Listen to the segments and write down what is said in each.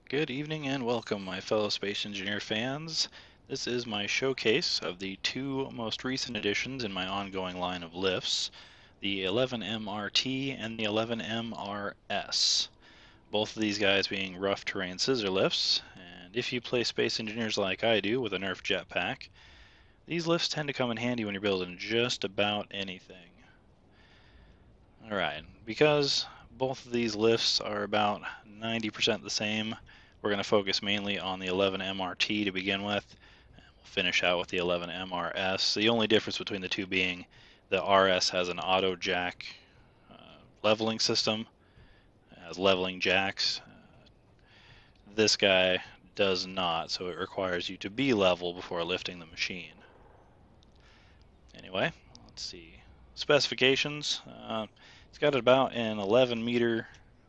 Good evening and welcome, my fellow space engineer fans. This is my showcase of the two most recent additions in my ongoing line of lifts, the 11MRT and the 11MRS. Both of these guys being rough terrain scissor lifts, and if you play space engineers like I do with a Nerf jetpack, these lifts tend to come in handy when you're building just about anything. Alright, because both of these lifts are about 90% the same, we're going to focus mainly on the 11MRT to begin with, and we'll finish out with the 11MRS. The only difference between the two being the RS has an auto jack leveling system, has leveling jacks. This guy does not, so it requires you to be level before lifting the machine. Anyway, let's see. Specifications. It's got about an 11-meter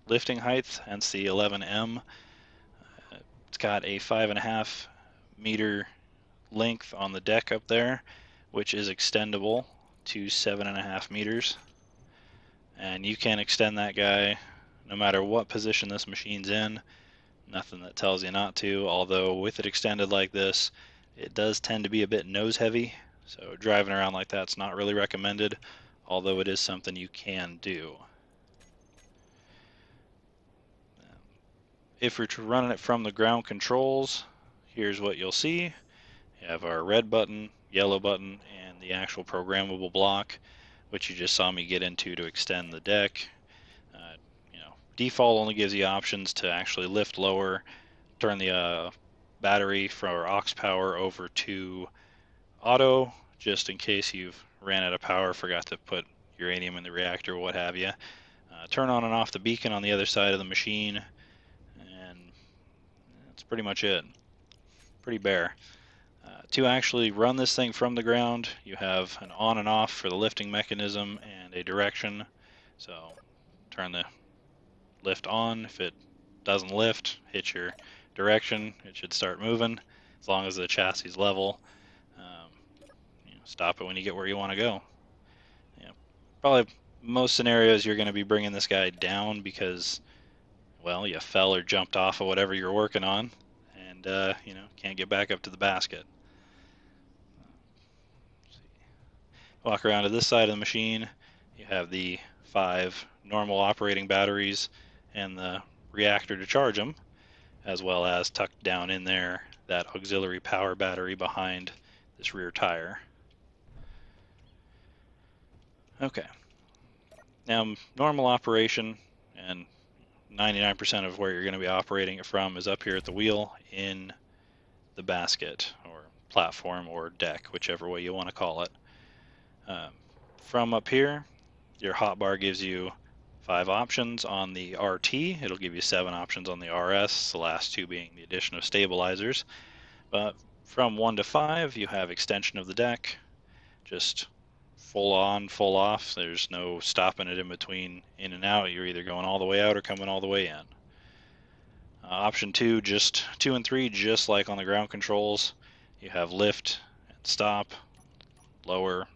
lifting height, hence the 11M. It's got a 5.5 meter length on the deck up there, which is extendable to 7.5 meters. And you can extend that guy no matter what position this machine's in. Nothing that tells you not to, although with it extended like this, it does tend to be a bit nose heavy, so driving around like that's not really recommended, although it is something you can do. If we're running it from the ground controls, here's what you'll see. You have our red button, yellow button, and the actual programmable block, which you just saw me get into to extend the deck. Default only gives you options to actually lift lower, turn the battery for aux power over to auto, just in case you've ran out of power, forgot to put uranium in the reactor, what have you. Turn on and off the beacon on the other side of the machine, and that's pretty much it. Pretty bare. To actually run this thing from the ground, you have an on and off for the lifting mechanism and a direction. So turn the lift on. If it doesn't lift, hit your direction. It should start moving as long as the chassis is level. Stop it when you get where you want to go. Probably most scenarios you're going to be bringing this guy down because, well, you fell or jumped off of whatever you're working on, and can't get back up to the basket. Walk around to this side of the machine. You have the 5 normal operating batteries and the reactor to charge them, as well as tucked down in there that auxiliary power battery behind this rear tire. Okay. Now, normal operation, and 99% of where you're going to be operating it from is up here at the wheel in the basket or platform or deck, whichever way you want to call it. From up here, your hotbar gives you 5 options on the RT. It'll give you 7 options on the RS, the last 2 being the addition of stabilizers. But from 1 to 5, you have extension of the deck, just full on, full off. There's no stopping it in between, in and out. You're either going all the way out or coming all the way in. Option 2, just 2 and 3, just like on the ground controls. You have lift and stop, lower,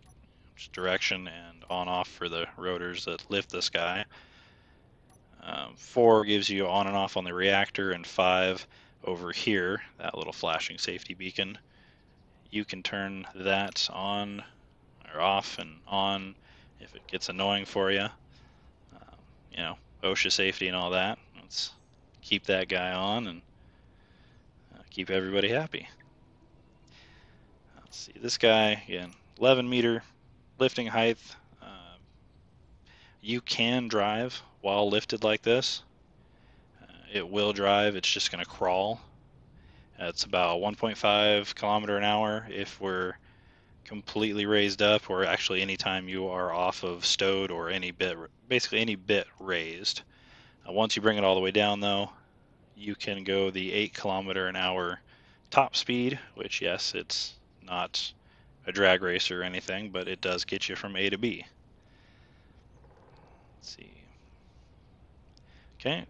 direction, and on off for the rotors that lift this guy. 4 gives you on and off on the reactor, and 5 over here, that little flashing safety beacon. You can turn that on or off and on if it gets annoying for you. OSHA safety and all that. Let's keep that guy on and keep everybody happy. Let's see, this guy, again, 11-meter lifting height. You can drive while lifted like this. It will drive, it's just going to crawl. It's about 1.5 kilometer an hour if we're completely raised up, or actually anytime you are off of stowed or any bit, basically any bit raised. Once you bring it all the way down though, you can go the 8 kilometer an hour top speed, which yes, it's not a drag race or anything, but it does get you from A to B. Let's see. Okay,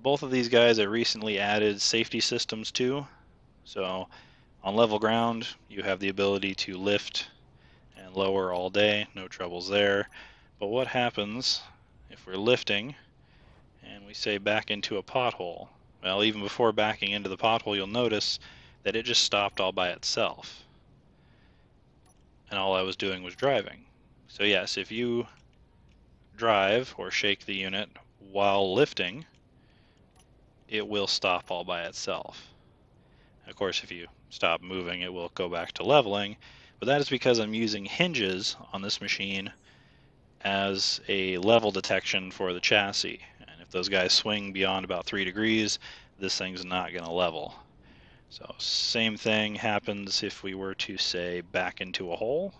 both of these guys I recently added safety systems to. So on level ground, you have the ability to lift and lower all day, no troubles there. But what happens if we're lifting and we say back into a pothole? Well, even before backing into the pothole, you'll notice that it just stopped all by itself. And all I was doing was driving. So yes, if you drive or shake the unit while lifting, it will stop all by itself. Of course, if you stop moving, it will go back to leveling, but that is because I'm using hinges on this machine as a level detection for the chassis. And if those guys swing beyond about 3 degrees, this thing's not going to level. So same thing happens if we were to say back into a hole.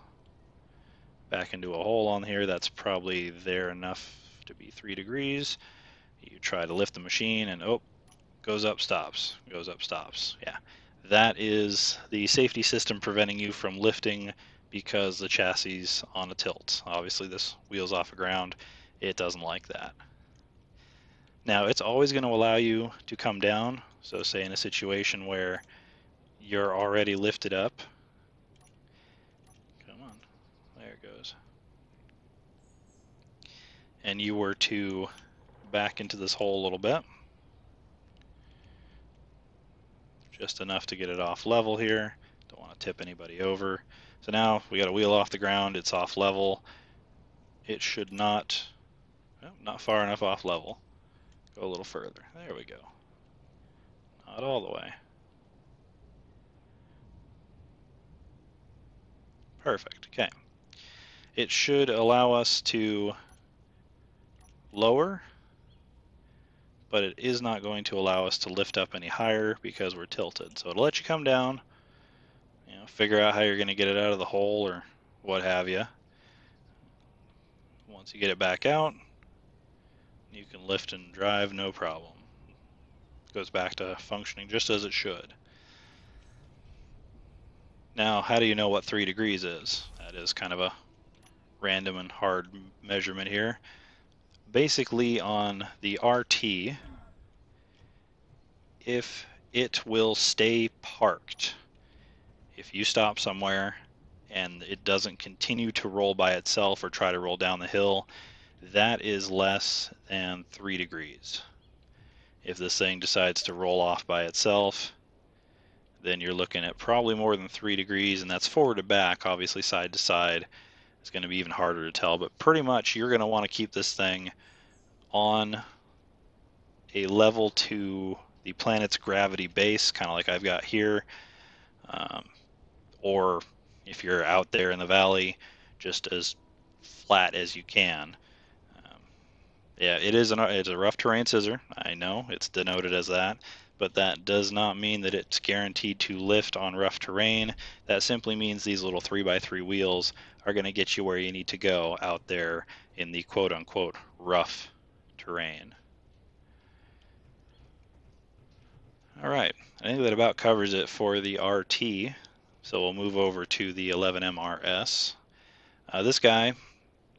Back into a hole on here, that's probably there enough to be 3 degrees. You try to lift the machine and oh, goes up, stops, goes up, stops. Yeah, that is the safety system preventing you from lifting because the chassis is on a tilt. Obviously this wheel's off the ground. It doesn't like that. Now it's always going to allow you to come down. So say in a situation where you're already lifted up. Come on, there it goes. And you were to back into this hole a little bit. Just enough to get it off level here. Don't want to tip anybody over. So now we got a wheel off the ground, it's off level. It should not, well, not far enough off level. Go a little further. There we go. Not all the way. Perfect. Okay. It should allow us to lower, but it is not going to allow us to lift up any higher because we're tilted. So it'll let you come down, figure out how you're going to get it out of the hole or what have you. Once you get it back out, you can lift and drive no problem. It goes back to functioning just as it should. Now, how do you know what 3 degrees is? That is kind of a random and hard measurement here. Basically on the RT, if it will stay parked, if you stop somewhere and it doesn't continue to roll by itself or try to roll down the hill, that is less than 3 degrees. If this thing decides to roll off by itself, then you're looking at probably more than 3 degrees, and that's forward to back. Obviously side to side is going to be even harder to tell, but pretty much you're going to want to keep this thing on a level to the planet's gravity base, kind of like I've got here, or if you're out there in the valley, just as flat as you can. Yeah, it's a rough terrain scissor. I know it's denoted as that, but that does not mean that it's guaranteed to lift on rough terrain. That simply means these little 3x3 wheels are going to get you where you need to go out there in the quote-unquote rough terrain. All right, I think that about covers it for the RT. So we'll move over to the 11MRS. This guy,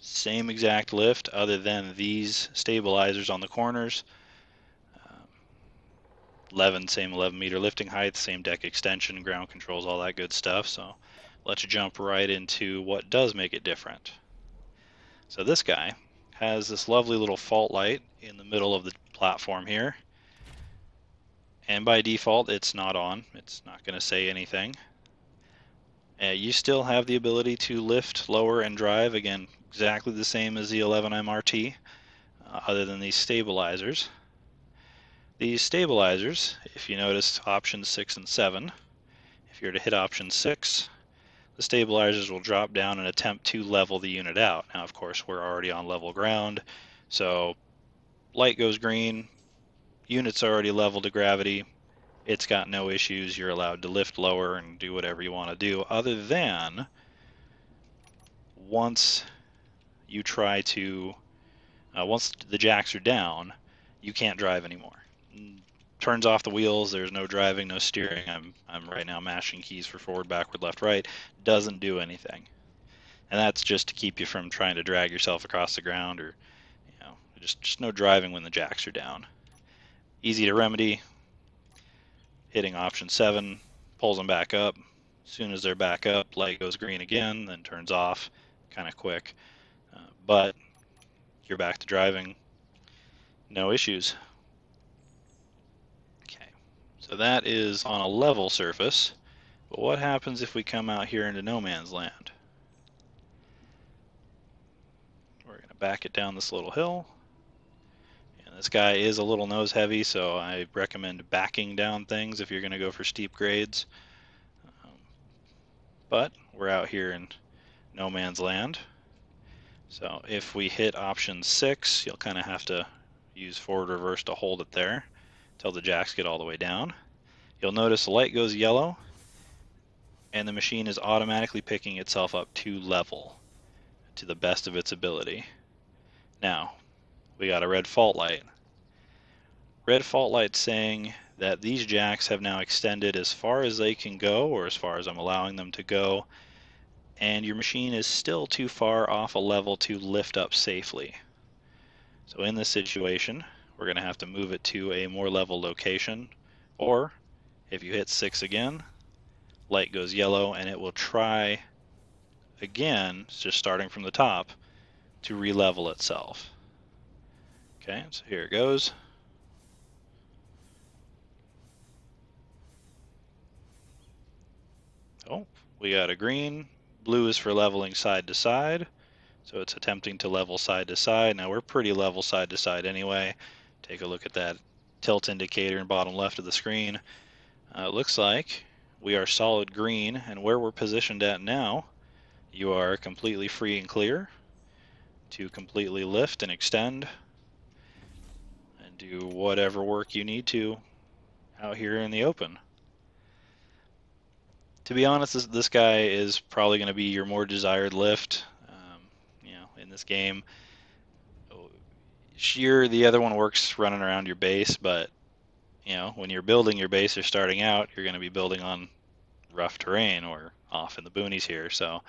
same exact lift other than these stabilizers on the corners. 11 meter lifting height, same deck extension, ground controls, all that good stuff. So let's jump right into what does make it different. So this guy has this lovely little fault light in the middle of the platform here. And by default, it's not on. It's not going to say anything. You still have the ability to lift, lower, and drive, again, exactly the same as the 11MRT, other than these stabilizers. These stabilizers, if you notice options 6 and 7, if you're to hit option 6, the stabilizers will drop down and attempt to level the unit out. Now, of course, we're already on level ground, so light goes green, unit's already leveled to gravity, it's got no issues, you're allowed to lift, lower, and do whatever you want to do, other than once you try to, once the jacks are down, you can't drive anymore. Turns off the wheels, there's no driving, no steering. I'm right now mashing keys for forward, backward, left, right. Doesn't do anything. And that's just to keep you from trying to drag yourself across the ground, or just no driving when the jacks are down. Easy to remedy. Hitting option 7 pulls them back up. As soon as they're back up, light goes green again, then turns off, kind of quick. But you're back to driving, no issues. So that is on a level surface. But what happens if we come out here into no man's land? We're going to back it down this little hill. And this guy is a little nose heavy, so I recommend backing down things if you're going to go for steep grades. But we're out here in no man's land. So if we hit option 6, you'll kind of have to use forward reverse to hold it there until the jacks get all the way down. You'll notice the light goes yellow, and the machine is automatically picking itself up to level to the best of its ability. Now, we got a red fault light. Red fault light saying that these jacks have now extended as far as they can go, or as far as I'm allowing them to go, and your machine is still too far off a level to lift up safely. So in this situation, we're going to have to move it to a more level location, or if you hit 6 again, light goes yellow and it will try again, just starting from the top, to re-level itself. Okay, so here it goes. Oh, we got a green. Blue is for leveling side to side, so it's attempting to level side to side. Now we're pretty level side to side anyway. Take a look at that tilt indicator in bottom left of the screen. It looks like we are solid green, and where we're positioned at now, you are completely free and clear to completely lift and extend and do whatever work you need to out here in the open. To be honest, this guy is probably going to be your more desired lift, in this game. Sure, the other one works running around your base, but when you're building your base or starting out, you're going to be building on rough terrain or off in the boonies here. So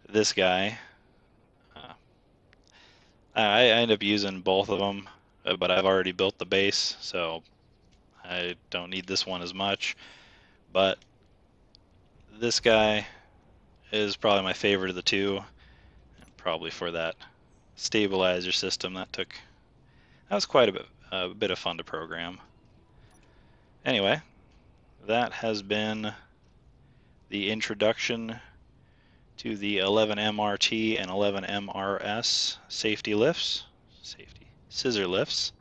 this guy, I end up using both of them, but I've already built the base, so I don't need this one as much. But this guy is probably my favorite of the two, probably for that stabilizer system that was quite a bit of fun to program. Anyway, that has been the introduction to the 11MRT and 11MRS safety scissor lifts.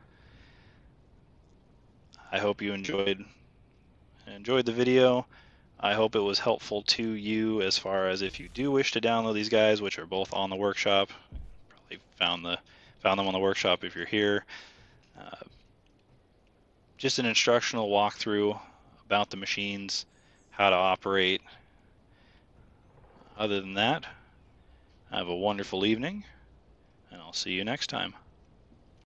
I hope you enjoyed the video. I hope it was helpful to you as far as if you do wish to download these guys, which are both on the workshop. Probably found them on the workshop if you're here. Just an instructional walkthrough about the machines, how to operate. Other than that, have a wonderful evening, and I'll see you next time.